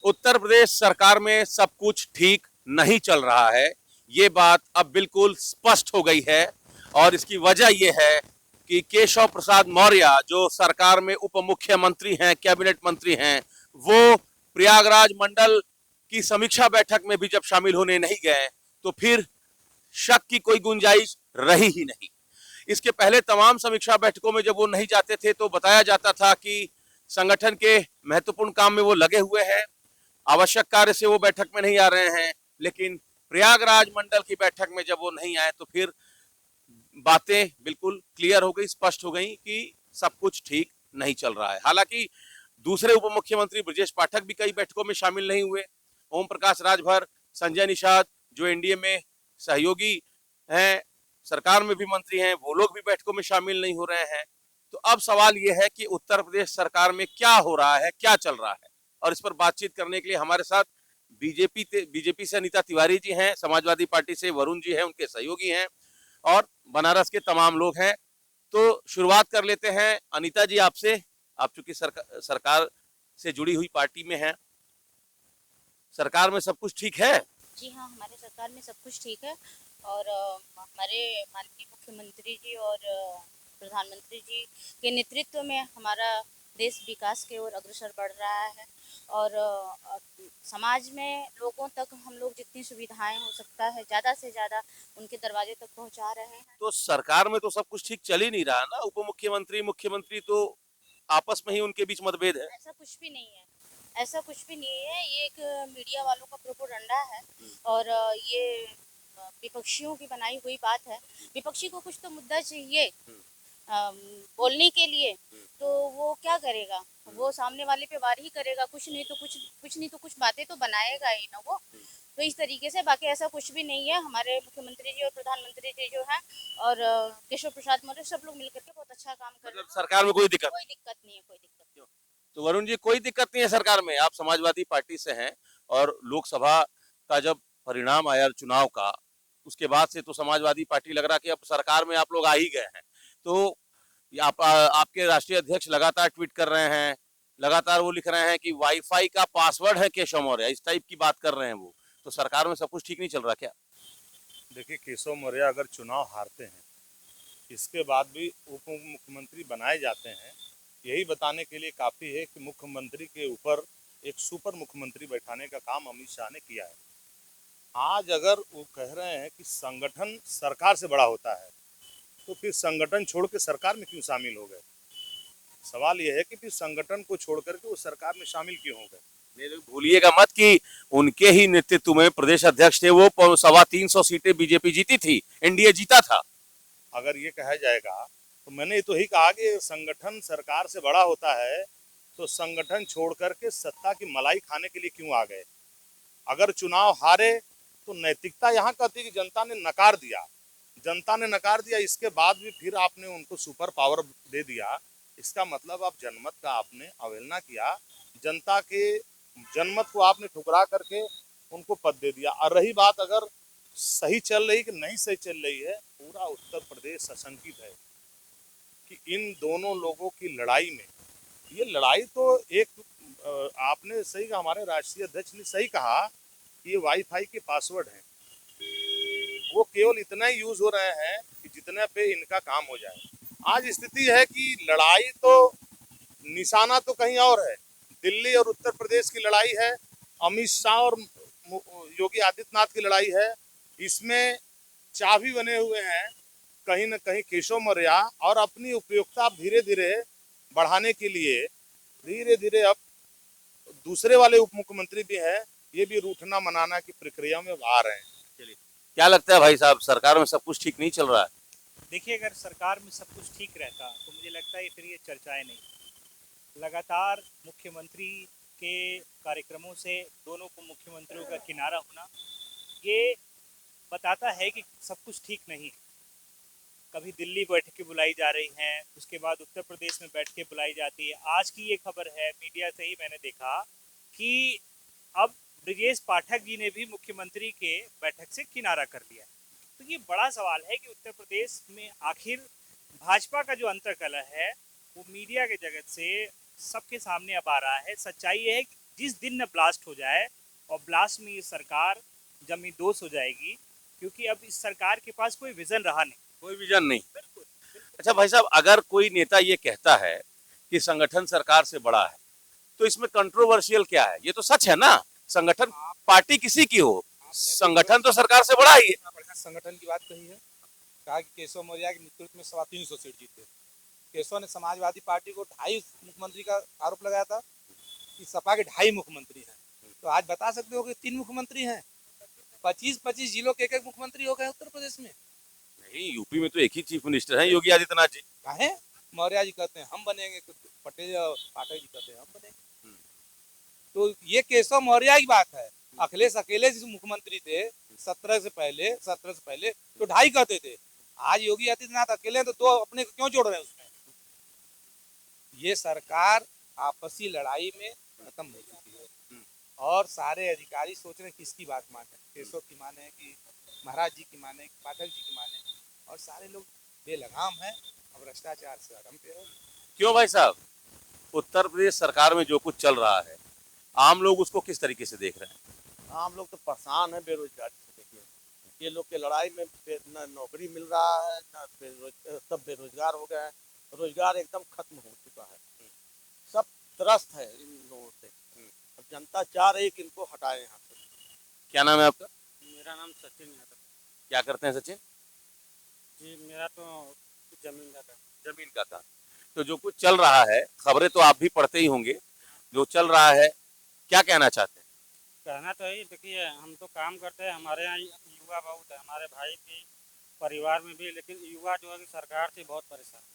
उत्तर प्रदेश सरकार में सब कुछ ठीक नहीं चल रहा है, ये बात अब बिल्कुल स्पष्ट हो गई है। और इसकी वजह ये है कि केशव प्रसाद मौर्य जो सरकार में उप मुख्यमंत्री हैं, कैबिनेट मंत्री हैं, वो प्रयागराज मंडल की समीक्षा बैठक में भी जब शामिल होने नहीं गए तो फिर शक की कोई गुंजाइश रही ही नहीं। इसके पहले तमाम समीक्षा बैठकों में जब वो नहीं जाते थे तो बताया जाता था कि संगठन के महत्वपूर्ण काम में वो लगे हुए हैं, आवश्यक कार्य से वो बैठक में नहीं आ रहे हैं। लेकिन प्रयागराज मंडल की बैठक में जब वो नहीं आए तो फिर बातें बिल्कुल क्लियर हो गई, स्पष्ट हो गई कि सब कुछ ठीक नहीं चल रहा है। हालांकि दूसरे उप मुख्यमंत्री ब्रजेश पाठक भी कई बैठकों में शामिल नहीं हुए। ओम प्रकाश राजभर, संजय निषाद जो एनडीए में सहयोगी हैं, सरकार में भी मंत्री हैं, वो लोग भी बैठकों में शामिल नहीं हो रहे हैं। तो अब सवाल यह है कि उत्तर प्रदेश सरकार में क्या हो रहा है, क्या चल रहा है। और इस पर बातचीत करने के लिए हमारे साथ बीजेपी से अनीता तिवारी जी हैं, समाजवादी पार्टी से वरुण जी हैं, उनके सहयोगी हैं, और बनारस के तमाम लोग हैं। तो शुरुआत कर लेते हैं अनीता जी आपसे। आप चूंकि सरकार से जुड़ी हुई पार्टी में हैं, सरकार में सब कुछ ठीक है? जी हाँ, हमारे सरकार में सब कुछ ठीक है। और हमारे माननीय मुख्यमंत्री जी और प्रधानमंत्री जी के नेतृत्व में हमारा देश विकास की ओर अग्रसर बढ़ रहा है। और समाज में लोगों तक हम लोग जितनी सुविधाएं हो सकता है ज़्यादा से ज़्यादा उनके दरवाजे तक पहुंचा रहे हैं। तो सरकार में तो सब कुछ ठीक चल ही नहीं रहा ना। उप मुख्यमंत्री, मुख्यमंत्री तो आपस में ही उनके बीच मतभेद है। ऐसा कुछ भी नहीं है, ऐसा कुछ भी नहीं है। ये एक मीडिया वालों का प्रोपोगंडा है। और ये विपक्षियों की बनाई हुई बात है। विपक्षी को कुछ तो मुद्दा चाहिए बोलने के लिए, तो वो क्या करेगा? वो सामने वाले पे वार ही करेगा, कुछ बातें तो बनाएगा ही ना वो। तो इस तरीके से बाकी ऐसा कुछ भी नहीं है। हमारे मुख्यमंत्री जी और प्रधानमंत्री जी जो है और केशव प्रसाद मौर्य सब लोग मिलकर के बहुत अच्छा काम कर रहे हैं। सरकार में कोई दिक्कत? कोई दिक्कत नहीं है, कोई दिक्कत नहीं। तो वरुण जी, कोई दिक्कत नहीं है सरकार में? आप समाजवादी पार्टी से हैं और लोकसभा का जब परिणाम आया चुनाव का, उसके बाद से तो समाजवादी पार्टी लग रहा कि अब सरकार में आप लोग आ ही गए हैं। तो आपके राष्ट्रीय अध्यक्ष लगातार ट्वीट कर रहे हैं, लगातार वो लिख रहे हैं कि वाईफाई का पासवर्ड है केशव मौर्य, इस टाइप की बात कर रहे हैं वो। तो सरकार में सब कुछ ठीक नहीं चल रहा क्या? देखिए, केशव मौर्य अगर चुनाव हारते हैं, इसके बाद भी उप मुख्यमंत्री बनाए जाते हैं, यही बताने के लिए काफ़ी है कि मुख्यमंत्री के ऊपर एक सुपर मुख्यमंत्री बैठाने का काम अमित शाह ने किया है। आज अगर वो कह रहे हैं कि संगठन सरकार से बड़ा होता है, तो फिर संगठन छोड़ के सरकार में क्यों शामिल हो गए? सवाल यह है कि फिर संगठन को छोड़ करके वो सरकार में शामिल क्यों हो गए? भूलिएगा मत कि उनके ही नेतृत्व में प्रदेश अध्यक्ष थे, वो 325 सीटें बीजेपी जीती थी, एनडीए जीता था। अगर ये कहा जाएगा तो मैंने तो ही कहा कि संगठन सरकार से बड़ा होता है, तो संगठन छोड़ करके सत्ता की मलाई खाने के लिए क्यों आ गए? अगर चुनाव हारे तो नैतिकता यहाँ कहती कि जनता ने नकार दिया, जनता ने नकार दिया, इसके बाद भी फिर आपने उनको सुपर पावर दे दिया। इसका मतलब आप जनमत का आपने अवहेलना किया, जनता के जनमत को आपने ठुकरा करके उनको पद दे दिया। और रही बात अगर सही चल रही कि नहीं सही चल रही है, पूरा उत्तर प्रदेश आशंकित है कि इन दोनों लोगों की लड़ाई में, ये लड़ाई तो एक आपने सही कहा, हमारे राष्ट्रीय अध्यक्ष ने सही कहा कि ये वाईफाई के पासवर्ड हैं, वो केवल इतना ही यूज हो रहे हैं कि जितने पे इनका काम हो जाए। आज स्थिति है कि लड़ाई तो निशाना तो कहीं और है, दिल्ली और उत्तर प्रदेश की लड़ाई है, अमित शाह और योगी आदित्यनाथ की लड़ाई है। इसमें चाबी बने हुए हैं कहीं न कहीं केशव मौर्य, और अपनी उपयोगिता धीरे धीरे बढ़ाने के लिए धीरे धीरे अब दूसरे वाले उप मुख्यमंत्री भी हैं, ये भी रूठना मनाना की प्रक्रिया में आ रहे हैं। चलिए, क्या लगता है भाई साहब, सरकार में सब कुछ ठीक नहीं चल रहा है? देखिए, अगर सरकार में सब कुछ ठीक रहता तो मुझे लगता है फिर ये चर्चाएं नहीं। लगातार मुख्यमंत्री के कार्यक्रमों से दोनों को मुख्यमंत्रियों का किनारा होना, ये बताता है कि सब कुछ ठीक नहीं है। कभी दिल्ली बैठकें बुलाई जा रही हैं, उसके बाद उत्तर प्रदेश में बैठकें बुलाई जाती है। आज की ये खबर है, मीडिया से ही मैंने देखा कि अब ब्रजेश पाठक जी ने भी मुख्यमंत्री के बैठक से किनारा कर लिया। तो ये बड़ा सवाल है कि उत्तर प्रदेश में आखिर भाजपा का जो अंतर्कलह है वो मीडिया के जगत से सबके सामने अब आ रहा है। सच्चाई ये है कि जिस दिन न ब्लास्ट हो जाए और ब्लास्ट में ये सरकार जमी दोष हो जाएगी, क्योंकि अब इस सरकार के पास कोई विजन रहा नहीं। कोई विजन नहीं। बिल्कुल अच्छा भाई साहब, अगर कोई नेता ये कहता है कि संगठन सरकार से बड़ा है, तो इसमें कंट्रोवर्शियल क्या है? ये तो सच है ना, संगठन पार्टी किसी की हो, संगठन तो सरकार से बड़ा ही है। बढ़िया संगठन की बात कही है। कहा कि केशव मौर्य के नेतृत्व में 350 सीट जीते। केशव ने समाजवादी पार्टी को 2.5 मुख्यमंत्री का आरोप लगाया था कि सपा के 2.5 मुख्यमंत्री हैं। तो आज बता सकते हो कि 3 मुख्यमंत्री हैं। 25-25 जिलों के एक मुख्यमंत्री हो गए उत्तर प्रदेश में। नहीं, यूपी में तो एक ही चीफ मिनिस्टर हैं, योगी आदित्यनाथ जी। काहे मौर्य जी कहते हैं हम बनेंगे, पटेल पाठक जी कहते हैं हम बनेंगे। तो ये केशव मौर्य की बात है। अखिलेश अकेले जिस मुख्यमंत्री थे 17 से पहले तो 2.5 कहते थे। आज योगी आदित्यनाथ अकेले तो 2 अपने को क्यों जोड़ रहे हैं उसमें? ये सरकार आपसी लड़ाई में खत्म हो चुकी है और सारे अधिकारी सोच रहे हैं किसकी बात माने, केशव की माने कि महाराज जी की माने कि पाठक जी की माने, और सारे लोग बेलगाम हैं। अब भ्रष्टाचार से आराम पे है। क्यों भाई साहब, उत्तर प्रदेश सरकार में जो कुछ चल रहा है, आम लोग उसको किस तरीके से देख रहे हैं? आम लोग तो परेशान है बेरोजगारी से। देखिए ये लोग के लड़ाई में न नौकरी मिल रहा है, न सब बेरोजगार हो गए हैं। रोजगार एकदम खत्म हो चुका है, सब त्रस्त है इन लोगों से। अब जनता चाह रही है कि इनको हटाए यहाँ से। क्या नाम है आपका? मेरा नाम सचिन यादव। क्या करते हैं सचिन? जी मेरा तो जमीन का काम। जमीन का काम। तो जो कुछ चल रहा है, खबरें तो आप भी पढ़ते ही होंगे, जो चल रहा है क्या कहना चाहते हैं? कहना तो है, देखिए हम तो काम करते हैं, हमारे यहाँ युवा बहुत है, हमारे भाई भी परिवार में भी, लेकिन युवा जो है कि सरकार से बहुत परेशान है।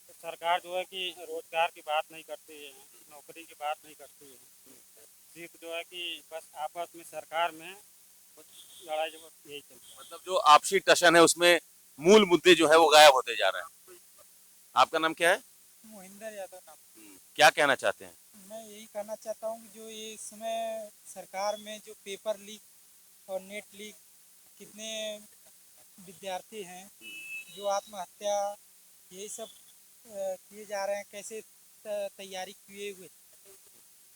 तो सरकार जो है कि रोजगार की बात नहीं करती है, नौकरी की बात नहीं करती है, सिर्फ जो है कि बस आपस में सरकार में कुछ लड़ाई झगड़ा यही चलता है। मतलब जो आपसी टशन है उसमें मूल मुद्दे जो है वो गायब होते जा रहे हैं। आपका नाम क्या है? मोहिंदर यादव नाम। क्या कहना चाहते हैं? मैं यही कहना चाहता हूँ कि जो ये इस समय सरकार में जो पेपर लीक और नेट लीक, कितने विद्यार्थी हैं जो आत्महत्या यही सब किए जा रहे हैं, कैसे तैयारी किए हुए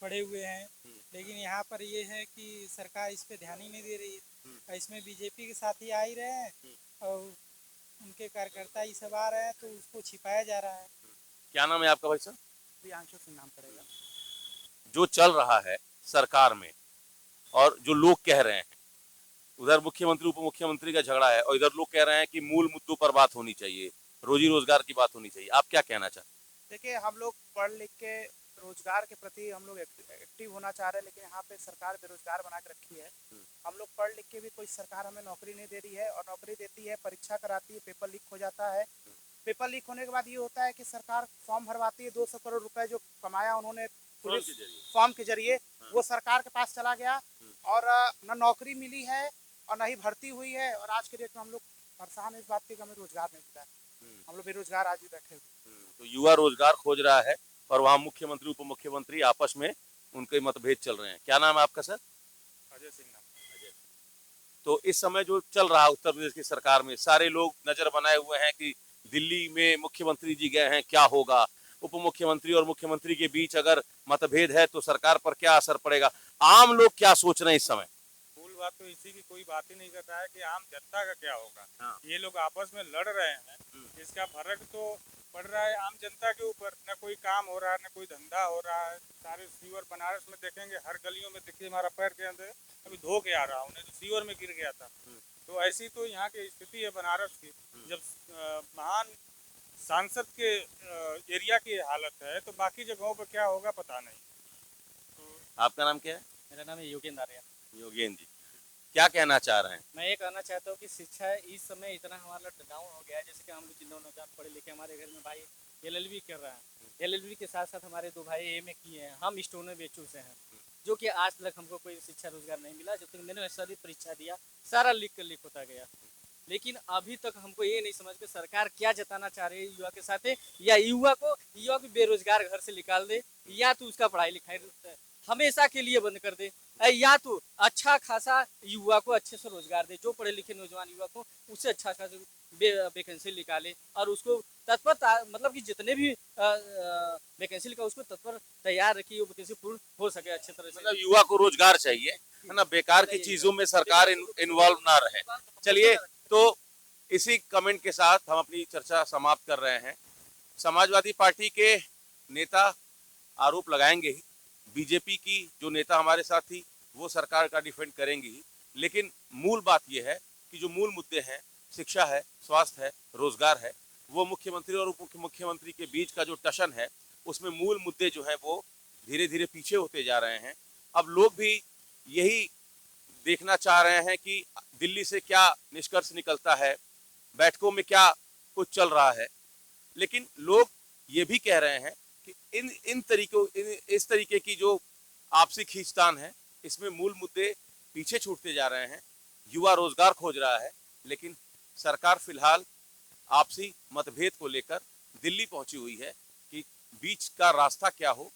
पड़े हुए हैं, लेकिन यहाँ पर ये है कि सरकार इस पे ध्यान ही नहीं दे रही है। इसमें बीजेपी के साथ ही आ ही रहे हैं और उनके कार्यकर्ता ही सब आ रहे हैं, तो उसको छिपाया जा रहा है। क्या नाम है आपका भाई साहब? प्रियांशु से नाम पड़ेगा। जो चल रहा है सरकार में और जो लोग कह रहे हैं, उधर मुख्यमंत्री उप मुख्यमंत्री का झगड़ा है और इधर लोग कह रहे हैं कि मूल मुद्दों पर बात होनी चाहिए, रोजी रोजगार की बात होनी चाहिए, आप क्या कहना चाहते हैं? देखिए हम लोग पढ़ लिख के रोजगार के प्रति हम लोग एक्टिव होना चाह रहे हैं, लेकिन यहाँ पे सरकार बेरोजगार बना के रखी है। हम लोग पढ़ लिख के भी कोई सरकार हमें नौकरी नहीं दे रही है, और नौकरी देती है परीक्षा कराती है, पेपर लीक हो जाता है। पेपर लीक होने के बाद ये होता है कि सरकार फॉर्म भरवाती है, 200 करोड़ रुपए जो कमाया उन्होंने पुलिस फॉर्म के जरिए, वो सरकार के पास चला गया और न नौकरी मिली है और न ही भर्ती हुई है। और आज के डेट में हम लोग परेशान है इस बात की कि हमें रोजगार नहीं मिला है। हम लोग बेरोजगार आज भी बैठे हुए। तो युवा रोजगार खोज रहा है और वहाँ मुख्यमंत्री उप मुख्यमंत्री आपस में उनके मतभेद चल रहे हैं। क्या नाम है आपका सर? अजय सिंह नाम। तो इस समय जो चल रहा है उत्तर प्रदेश की सरकार में, सारे लोग नजर बनाए हुए हैं कि दिल्ली में मुख्यमंत्री जी गए हैं, क्या होगा, उप मुख्यमंत्री और मुख्यमंत्री के बीच अगर मतभेद है तो सरकार पर क्या असर पड़ेगा, आम लोग क्या सोच रहे हैं इस समय? मूल बात तो इसी की कोई बात ही नहीं कर रहा है कि आम जनता का क्या होगा। हाँ। ये लोग आपस में लड़ रहे हैं, इसका फर्क तो पड़ रहा है आम जनता के ऊपर। न कोई काम हो रहा है, न कोई धंधा हो रहा है। सारे सीवर बनारस में देखेंगे, हर गलियों में देखिए हमारा पैर के अंदर अभी धो के आ रहा हूँ, नहीं तो सीवर में गिर गया था। तो ऐसी तो यहाँ की स्थिति है बनारस की। जब महान सांसद के एरिया की हालत है, तो बाकी जगहों पर क्या होगा पता नहीं। आपका नाम क्या है? मेरा नाम है योगेंद्र आर्या। योगेंद्र जी, क्या कहना चाह रहे हैं? मैं ये कहना चाहता हूँ कि शिक्षा इस समय इतना हमारा डाउन हो गया है, जैसे कि हम लोग जिन दोनों पढ़े लिखे, हमारे घर में भाई LLB कर रहा है, LLB के साथ साथ हमारे 2 भाई MA किए हैं, हम स्टोनो बेचू से हैं, जो कि आज तक हमको कोई शिक्षा रोजगार नहीं मिला। जब तक मैंने सभी परीक्षा दिया, सारा लीक होता गया, लेकिन अभी तक हमको ये नहीं समझ के सरकार क्या जताना चाह रही है युवा के साथ, या युवा को बेरोजगार घर से निकाल दे, या तो उसका पढ़ाई लिखाई हमेशा के लिए बंद कर दे, या तो अच्छा खासा युवा को अच्छे से रोजगार दे, जो पढ़े लिखे नौजवान युवा को उसे अच्छा खासा वैकेंसी निकाले और उसको तत्पर मतलब कि जितने भी वैकेंसी निकाले उसको तत्पर तैयार रखिए, वो वैकेंसी पूर्ण हो सके अच्छे तरह से। मतलब युवा को रोजगार चाहिए, है ना, बेकार की चीजों में सरकार इन्वॉल्व ना रहे। चलिए, तो इसी कमेंट के साथ हम अपनी चर्चा समाप्त कर रहे हैं। समाजवादी पार्टी के नेता आरोप लगाएंगे ही, बीजेपी की जो नेता हमारे साथ थी वो सरकार का डिफेंड करेंगी ही, लेकिन मूल बात यह है कि जो मूल मुद्दे हैं, शिक्षा है, स्वास्थ्य है, रोजगार है, वो मुख्यमंत्री और उप मुख्यमंत्री के बीच का जो टशन है उसमें मूल मुद्दे जो है वो धीरे धीरे पीछे होते जा रहे हैं। अब लोग भी यही देखना चाह रहे हैं कि दिल्ली से क्या निष्कर्ष निकलता है, बैठकों में क्या कुछ चल रहा है। लेकिन लोग ये भी कह रहे हैं कि इस तरीके की जो आपसी खींचतान है, इसमें मूल मुद्दे पीछे छूटते जा रहे हैं। युवा रोजगार खोज रहा है, लेकिन सरकार फिलहाल आपसी मतभेद को लेकर दिल्ली पहुंची हुई है कि बीच का रास्ता क्या हो